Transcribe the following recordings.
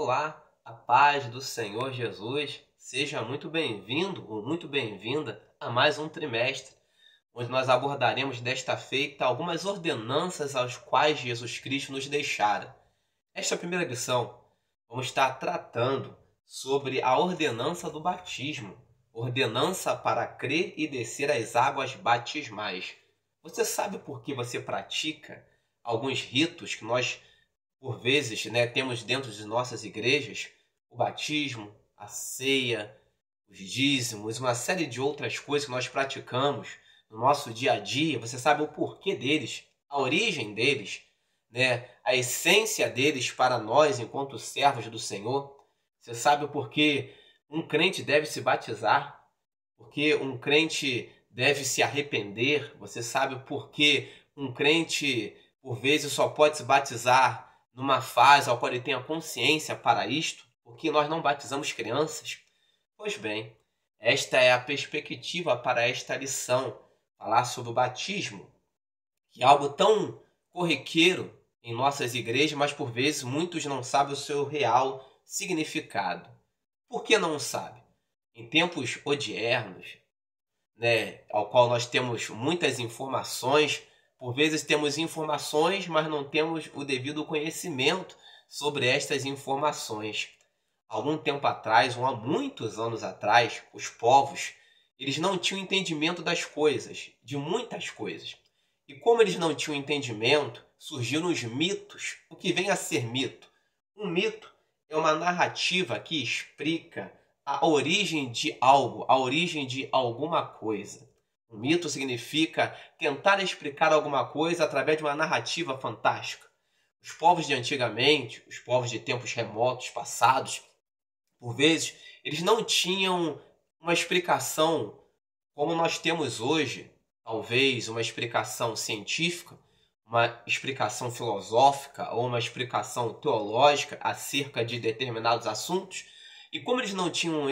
Olá, a paz do Senhor Jesus, seja muito bem-vindo ou muito bem-vinda a mais um trimestre, onde nós abordaremos desta feita algumas ordenanças às quais Jesus Cristo nos deixara. Esta primeira lição, vamos estar tratando sobre a ordenança do batismo, ordenança para crer e descer as águas batismais. Você sabe por que você pratica alguns ritos que nós por vezes, temos dentro de nossas igrejas o batismo, a ceia, os dízimos, uma série de outras coisas que nós praticamos no nosso dia a dia. Você sabe o porquê deles, a origem deles, a essência deles para nós enquanto servos do Senhor. Você sabe o porquê um crente deve se batizar, porque um crente deve se arrepender. Você sabe o porquê um crente, por vezes, só pode se batizar numa fase ao qual ele tenha consciência para isto, porque nós não batizamos crianças? Pois bem, esta é a perspectiva para esta lição, falar sobre o batismo, que é algo tão corriqueiro em nossas igrejas, mas por vezes muitos não sabem o seu real significado. Por que não sabe? Em tempos odiernos, ao qual nós temos muitas informações. Por vezes temos informações, mas não temos o devido conhecimento sobre estas informações. Algum tempo atrás, ou há muitos anos atrás, os povos, eles não tinham entendimento das coisas, de muitas coisas. E como eles não tinham entendimento, surgiram os mitos. O que vem a ser mito? Um mito é uma narrativa que explica a origem de algo, a origem de alguma coisa. Um mito significa tentar explicar alguma coisa através de uma narrativa fantástica. Os povos de antigamente, os povos de tempos remotos, passados, por vezes, eles não tinham uma explicação como nós temos hoje, talvez uma explicação científica, uma explicação filosófica ou uma explicação teológica acerca de determinados assuntos. E como eles não tinham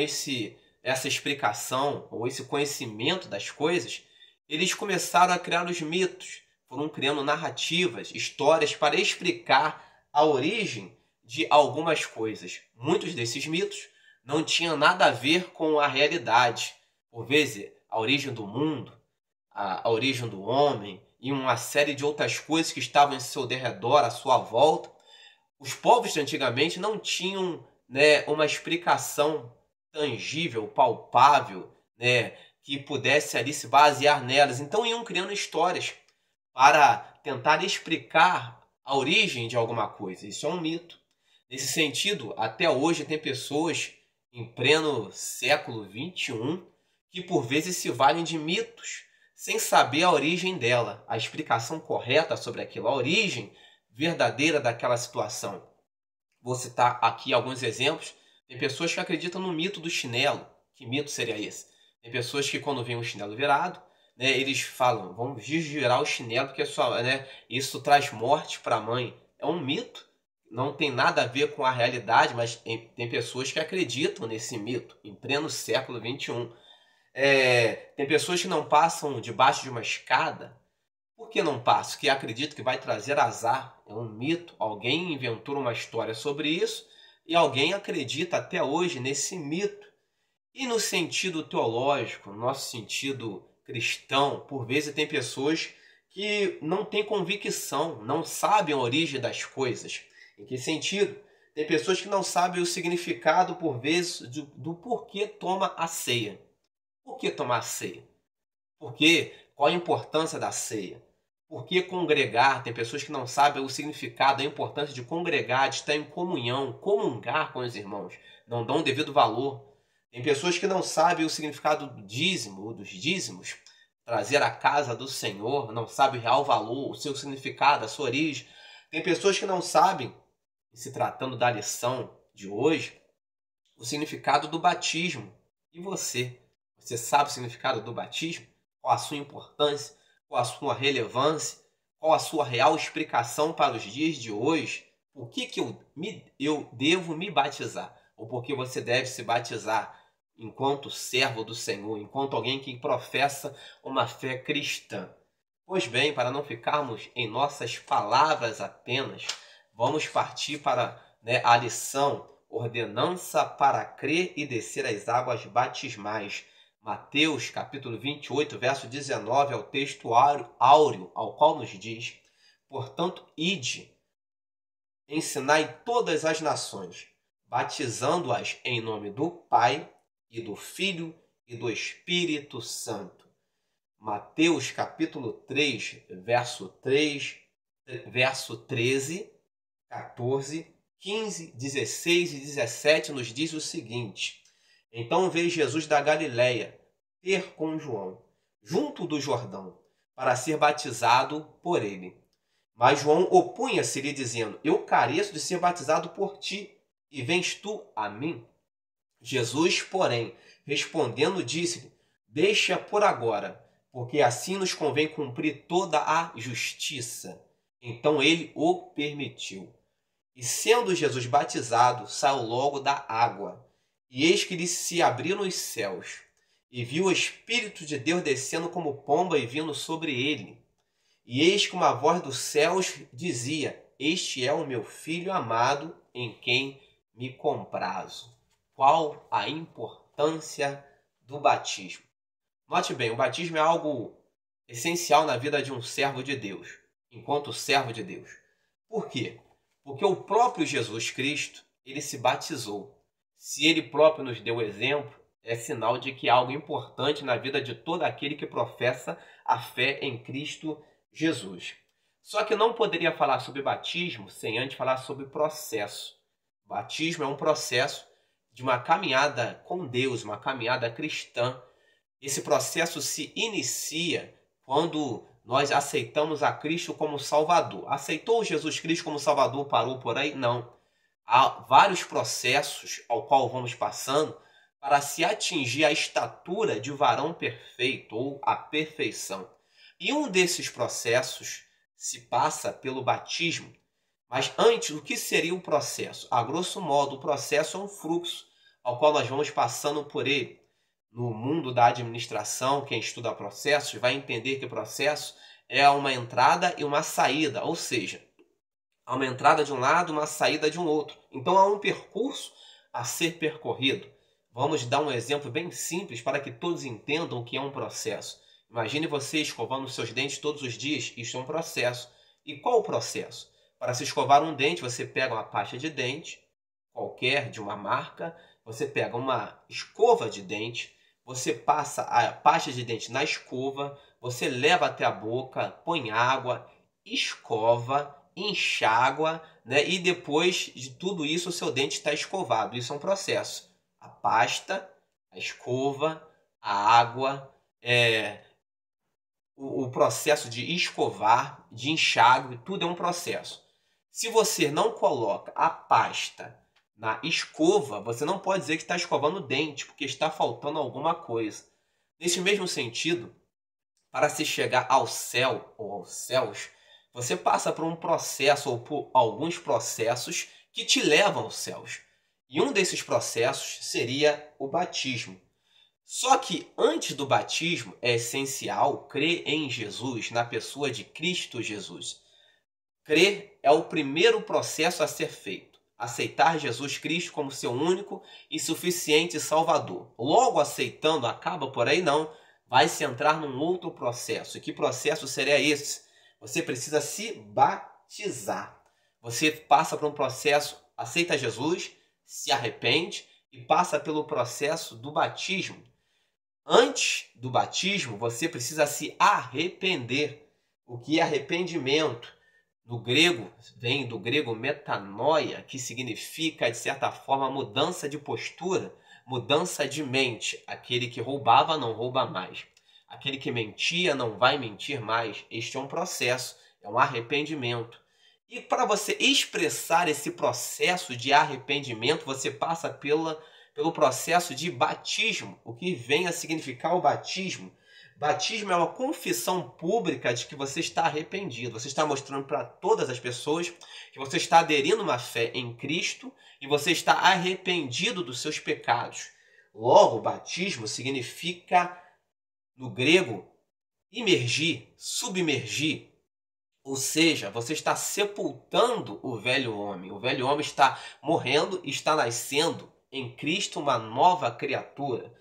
essa explicação ou esse conhecimento das coisas, eles começaram a criar os mitos, foram criando narrativas, histórias para explicar a origem de algumas coisas. Muitos desses mitos não tinham nada a ver com a realidade. Por vezes, a origem do mundo, a origem do homem e uma série de outras coisas que estavam em seu derredor, à sua volta. Os povos de antigamente não tinham uma explicação tangível, palpável, que pudesse ali se basear nelas. Então iam criando histórias para tentar explicar a origem de alguma coisa. Isso é um mito. Nesse sentido, até hoje tem pessoas em pleno século XXI que por vezes se valem de mitos sem saber a origem dela, a explicação correta sobre aquilo, a origem verdadeira daquela situação. Vou citar aqui alguns exemplos. Tem pessoas que acreditam no mito do chinelo. Que mito seria esse? Tem pessoas que quando vem um chinelo virado, eles falam, vamos desvirar o chinelo porque isso traz morte para a mãe. É um mito, não tem nada a ver com a realidade, mas tem pessoas que acreditam nesse mito, em pleno século XXI. Tem pessoas que não passam debaixo de uma escada. Por que não passa? Porque acredito que vai trazer azar. É um mito. Alguém inventou uma história sobre isso e alguém acredita até hoje nesse mito. E no sentido teológico, no nosso sentido cristão, por vezes tem pessoas que não têm convicção, não sabem a origem das coisas. Em que sentido? Tem pessoas que não sabem o significado, por vezes, do porquê toma a ceia. Por que tomar a ceia? Qual a importância da ceia? Por que congregar? Tem pessoas que não sabem o significado, a importância de congregar, de estar em comunhão, comungar com os irmãos. Não dão o devido valor. Tem pessoas que não sabem o significado do dízimo, dos dízimos, trazer a casa do Senhor, não sabem o real valor, o seu significado, a sua origem. Tem pessoas que não sabem, se tratando da lição de hoje, o significado do batismo. E você? Você sabe o significado do batismo? Qual a sua importância? Qual a sua relevância? Qual a sua real explicação para os dias de hoje? Por que eu devo me batizar? Ou por que você deve se batizar enquanto servo do Senhor, enquanto alguém que professa uma fé cristã? Pois bem, para não ficarmos em nossas palavras apenas, vamos partir para a lição ordenança para crer e descer as águas batismais. Mateus, capítulo 28, verso 19, é o texto áureo, ao qual nos diz: portanto, ide, ensinai todas as nações, batizando-as em nome do Pai, e do Filho, e do Espírito Santo. Mateus, capítulo 3, verso 13, 14, 15, 16 e 17 nos diz o seguinte: então veio Jesus da Galiléia ter com João, junto do Jordão, para ser batizado por ele. Mas João opunha-se-lhe, dizendo: eu careço de ser batizado por ti, e vens tu a mim? Jesus, porém, respondendo, disse-lhe: deixa por agora, porque assim nos convém cumprir toda a justiça. Então ele o permitiu. E sendo Jesus batizado, saiu logo da água. E eis que lhe se abriram os céus, e viu o Espírito de Deus descendo como pomba e vindo sobre ele. E eis que uma voz dos céus dizia: este é o meu Filho amado, em quem me comprazo. Qual a importância do batismo? Note bem, o batismo é algo essencial na vida de um servo de Deus, enquanto servo de Deus. Por quê? Porque o próprio Jesus Cristo, ele se batizou. Se ele próprio nos deu exemplo, é sinal de que é algo importante na vida de todo aquele que professa a fé em Cristo Jesus. Só que não poderia falar sobre batismo sem antes falar sobre processo. Batismo é um processo de uma caminhada com Deus, uma caminhada cristã. Esse processo se inicia quando nós aceitamos a Cristo como Salvador. Aceitou Jesus Cristo como Salvador, parou por aí? Não. Há vários processos ao qual vamos passando para se atingir a estatura de varão perfeito ou a perfeição. E um desses processos se passa pelo batismo. Mas antes, o que seria o processo? A grosso modo, o processo é um fluxo ao qual nós vamos passando por ele. No mundo da administração, quem estuda processos vai entender que o processo é uma entrada e uma saída, ou seja, há uma entrada de um lado, uma saída de um outro. Então há um percurso a ser percorrido. Vamos dar um exemplo bem simples para que todos entendam o que é um processo. Imagine você escovando seus dentes todos os dias, isso é um processo. E qual o processo? Para se escovar um dente, você pega uma pasta de dente, qualquer, de uma marca, você pega uma escova de dente, você passa a pasta de dente na escova, você leva até a boca, põe água, escova, enxágua, né? E depois de tudo isso o seu dente está escovado. Isso é um processo. A pasta, a escova, a água, o processo de escovar, de enxágue, tudo é um processo. Se você não coloca a pasta na escova, você não pode dizer que está escovando o dente, porque está faltando alguma coisa. Nesse mesmo sentido, para se chegar ao céu ou aos céus, você passa por um processo ou por alguns processos que te levam aos céus. E um desses processos seria o batismo. Só que antes do batismo é essencial crer em Jesus, na pessoa de Cristo Jesus. Crer é o primeiro processo a ser feito. Aceitar Jesus Cristo como seu único e suficiente Salvador. Logo aceitando, acaba por aí não, vai se entrar num outro processo. E que processo seria esse? Você precisa se batizar. Você passa por um processo, aceita Jesus, se arrepende e passa pelo processo do batismo. Antes do batismo, você precisa se arrepender. O que é arrependimento? No grego, vem do grego metanoia, que significa, de certa forma, mudança de postura, mudança de mente. Aquele que roubava não rouba mais. Aquele que mentia não vai mentir mais. Este é um processo, é um arrependimento. E para você expressar esse processo de arrependimento, você passa pelo processo de batismo. O que vem a significar o batismo? Batismo é uma confissão pública de que você está arrependido. Você está mostrando para todas as pessoas que você está aderindo a uma fé em Cristo e você está arrependido dos seus pecados. Logo, batismo significa, no grego, imergir, submergir. Ou seja, você está sepultando o velho homem. O velho homem está morrendo e está nascendo em Cristo uma nova criatura.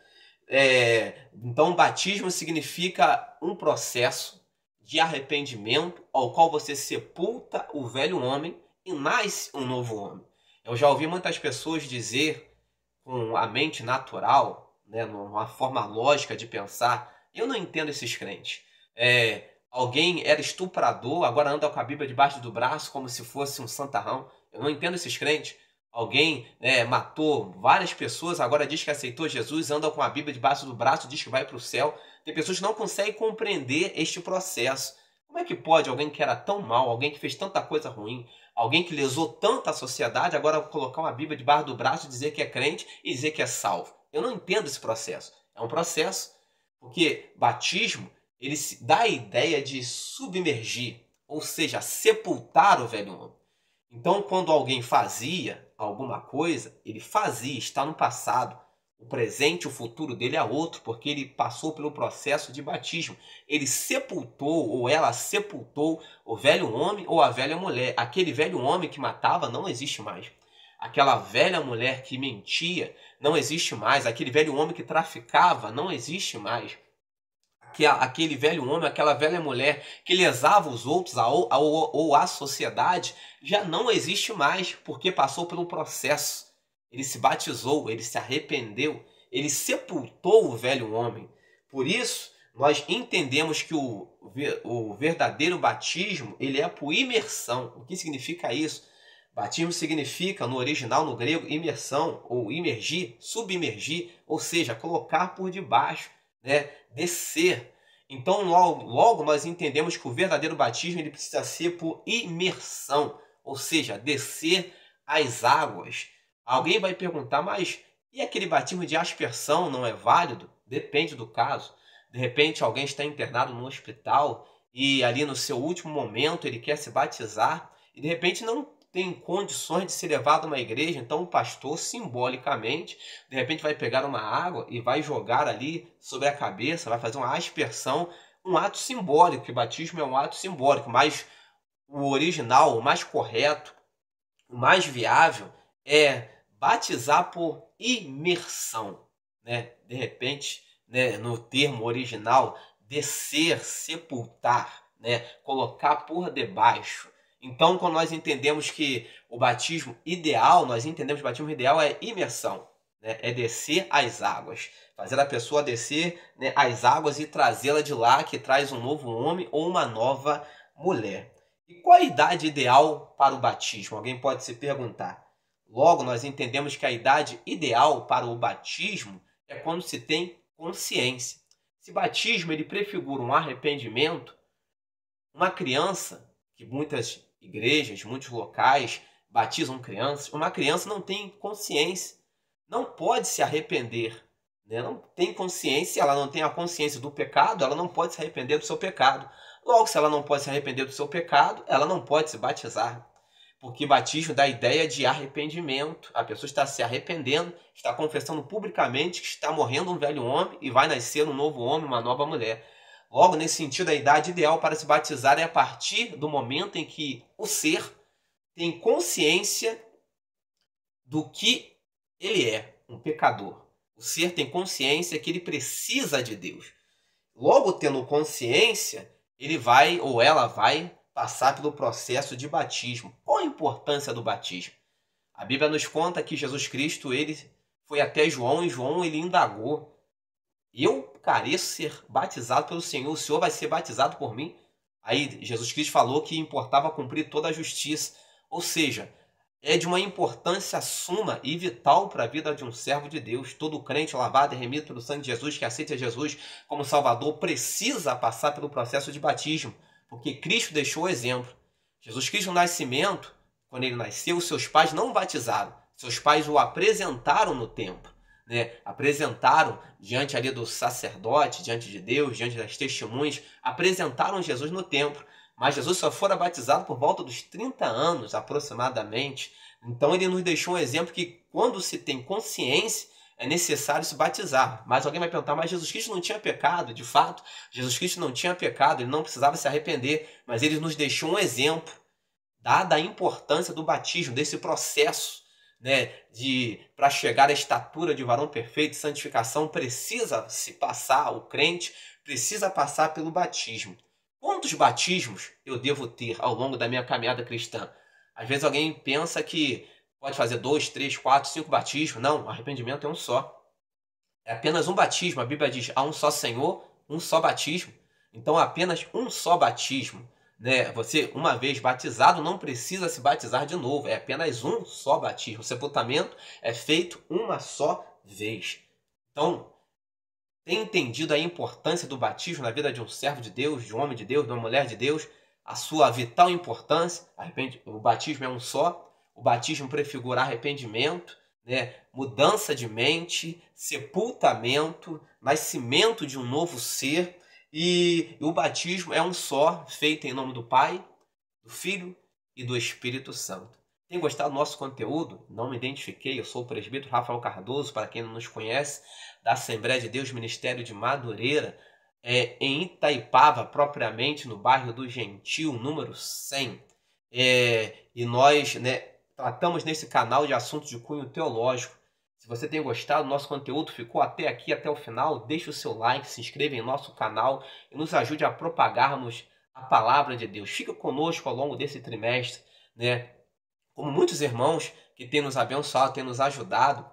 Então, o batismo significa um processo de arrependimento ao qual você sepulta o velho homem e nasce um novo homem. Eu já ouvi muitas pessoas dizer, com a mente natural, né, numa forma lógica de pensar, eu não entendo esses crentes. Alguém era estuprador, agora anda com a Bíblia debaixo do braço como se fosse um santarrão. Eu não entendo esses crentes. Alguém matou várias pessoas, agora diz que aceitou Jesus, anda com a Bíblia debaixo do braço, diz que vai para o céu. Tem pessoas que não conseguem compreender este processo. Como é que pode alguém que era tão mal, alguém que fez tanta coisa ruim, alguém que lesou tanta sociedade, agora colocar uma Bíblia debaixo do braço, dizer que é crente e dizer que é salvo? Eu não entendo esse processo. É um processo, porque batismo, ele dá a ideia de submergir, ou seja, sepultar o velho homem. Então, quando alguém fazia alguma coisa, ele fazia, está no passado. O presente e o futuro dele é outro, porque ele passou pelo processo de batismo. Ele sepultou, ou ela sepultou, o velho homem ou a velha mulher. Aquele velho homem que matava não existe mais. Aquela velha mulher que mentia não existe mais. Aquele velho homem que traficava não existe mais. Aquele velho homem, aquela velha mulher que lesava os outros ou a sociedade já não existe mais, porque passou pelo processo. Ele se batizou, ele se arrependeu, ele sepultou o velho homem. Por isso, nós entendemos que o verdadeiro batismo, ele é por imersão. O que significa isso? Batismo significa, no original, no grego, imersão, ou imergir, submergir, ou seja, colocar por debaixo, né? Descer. Então, logo nós entendemos que o verdadeiro batismo ele precisa ser por imersão, ou seja, descer as águas. Alguém vai perguntar, mas e aquele batismo de aspersão não é válido? Depende do caso. De repente, alguém está internado no hospital e ali no seu último momento ele quer se batizar e de repente não tem condições de ser levado a uma igreja, então o pastor, simbolicamente, de repente vai pegar uma água e vai jogar ali sobre a cabeça, vai fazer uma aspersão, um ato simbólico, que o batismo é um ato simbólico, mas o original, o mais correto, o mais viável é batizar por imersão, né? De repente, né, no termo original, descer, sepultar, né? Colocar por debaixo. Então, quando nós entendemos que o batismo ideal, nós entendemos que o batismo ideal é imersão, né? É descer as águas, fazer a pessoa descer, né, as águas e trazê-la de lá, que traz um novo homem ou uma nova mulher. E qual a idade ideal para o batismo? Alguém pode se perguntar. Logo, nós entendemos que a idade ideal para o batismo é quando se tem consciência. Se batismo ele prefigura um arrependimento, uma criança, que muitas igrejas, muitos locais batizam crianças, uma criança não tem consciência, não pode se arrepender, né? Não tem consciência, ela não tem a consciência do pecado, ela não pode se arrepender do seu pecado. Logo, se ela não pode se arrepender do seu pecado, ela não pode se batizar. Porque batismo dá a ideia de arrependimento. A pessoa está se arrependendo, está confessando publicamente que está morrendo um velho homem e vai nascer um novo homem, uma nova mulher. Logo, nesse sentido, a idade ideal para se batizar é a partir do momento em que o ser tem consciência do que ele é, um pecador. O ser tem consciência que ele precisa de Deus. Logo, tendo consciência, ele vai ou ela vai passar pelo processo de batismo. Qual a importância do batismo? A Bíblia nos conta que Jesus Cristo ele foi até João e João ele indagou: eu careço ser batizado pelo Senhor, o Senhor vai ser batizado por mim? Aí Jesus Cristo falou que importava cumprir toda a justiça. Ou seja, é de uma importância suma e vital para a vida de um servo de Deus. Todo crente lavado e remido pelo sangue de Jesus, que aceita Jesus como Salvador, precisa passar pelo processo de batismo, porque Cristo deixou o exemplo. Jesus Cristo no nascimento, quando ele nasceu, seus pais não o batizaram. Seus pais o apresentaram no templo, né? Apresentaram diante ali do sacerdote, diante de Deus, diante das testemunhas, apresentaram Jesus no templo. Mas Jesus só fora batizado por volta dos 30 anos, aproximadamente. Então ele nos deixou um exemplo que quando se tem consciência, é necessário se batizar. Mas alguém vai perguntar, mas Jesus Cristo não tinha pecado? De fato, Jesus Cristo não tinha pecado, ele não precisava se arrepender, mas ele nos deixou um exemplo, dada a importância do batismo, desse processo, né, para chegar à estatura de varão perfeito, santificação, precisa se passar, o crente precisa passar pelo batismo. Quantos batismos eu devo ter ao longo da minha caminhada cristã? Às vezes alguém pensa que pode fazer 2, 3, 4, 5 batismos. Não, o arrependimento é um só. É apenas um batismo. A Bíblia diz, há um só Senhor, um só batismo. Então, apenas um só batismo. Né? Você, uma vez batizado, não precisa se batizar de novo. É apenas um só batismo. O sepultamento é feito uma só vez. Então, tem entendido a importância do batismo na vida de um servo de Deus, de um homem de Deus, de uma mulher de Deus? A sua vital importância. O batismo é um só. O batismo prefigura arrependimento, né? Mudança de mente, sepultamento, nascimento de um novo ser. E o batismo é um só, feito em nome do Pai, do Filho e do Espírito Santo. Tem gostado do nosso conteúdo? Não me identifiquei, eu sou o presbítero Rafael Cardoso, para quem não nos conhece, da Assembleia de Deus, Ministério de Madureira, em Itaipava, propriamente no bairro do Gentil, número 100. E nós, né, tratamos nesse canal de assuntos de cunho teológico. Se você tem gostado do nosso conteúdo, ficou até aqui, até o final, deixe o seu like, se inscreva em nosso canal e nos ajude a propagarmos a palavra de Deus. Fica conosco ao longo desse trimestre, né? Como muitos irmãos que têm nos abençoado, têm nos ajudado.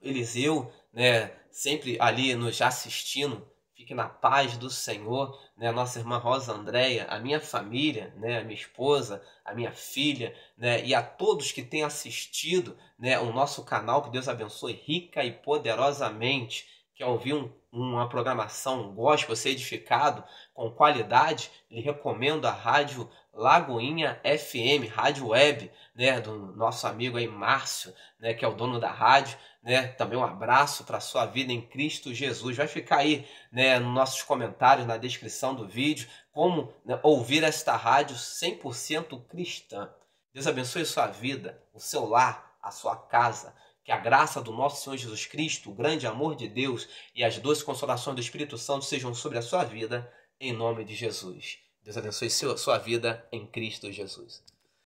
Eliseu, né, sempre ali nos assistindo. Fique na paz do Senhor, né? Nossa irmã Rosa Andréia, a minha família, né? A minha esposa, a minha filha, né? E a todos que têm assistido, né, o nosso canal, que Deus abençoe rica e poderosamente. Quer ouvir uma programação gospel, ser edificado com qualidade? Lhe recomendo a rádio Lagoinha FM, rádio web, né, do nosso amigo aí Márcio, né, que é o dono da rádio, né? Também um abraço para a sua vida em Cristo Jesus. Vai ficar aí, né, nos nossos comentários, na descrição do vídeo, como, né, ouvir esta rádio 100% cristã. Deus abençoe a sua vida, o seu lar, a sua casa. Que a graça do nosso Senhor Jesus Cristo, o grande amor de Deus e as doces consolações do Espírito Santo sejam sobre a sua vida, em nome de Jesus. Deus abençoe a sua vida em Cristo Jesus.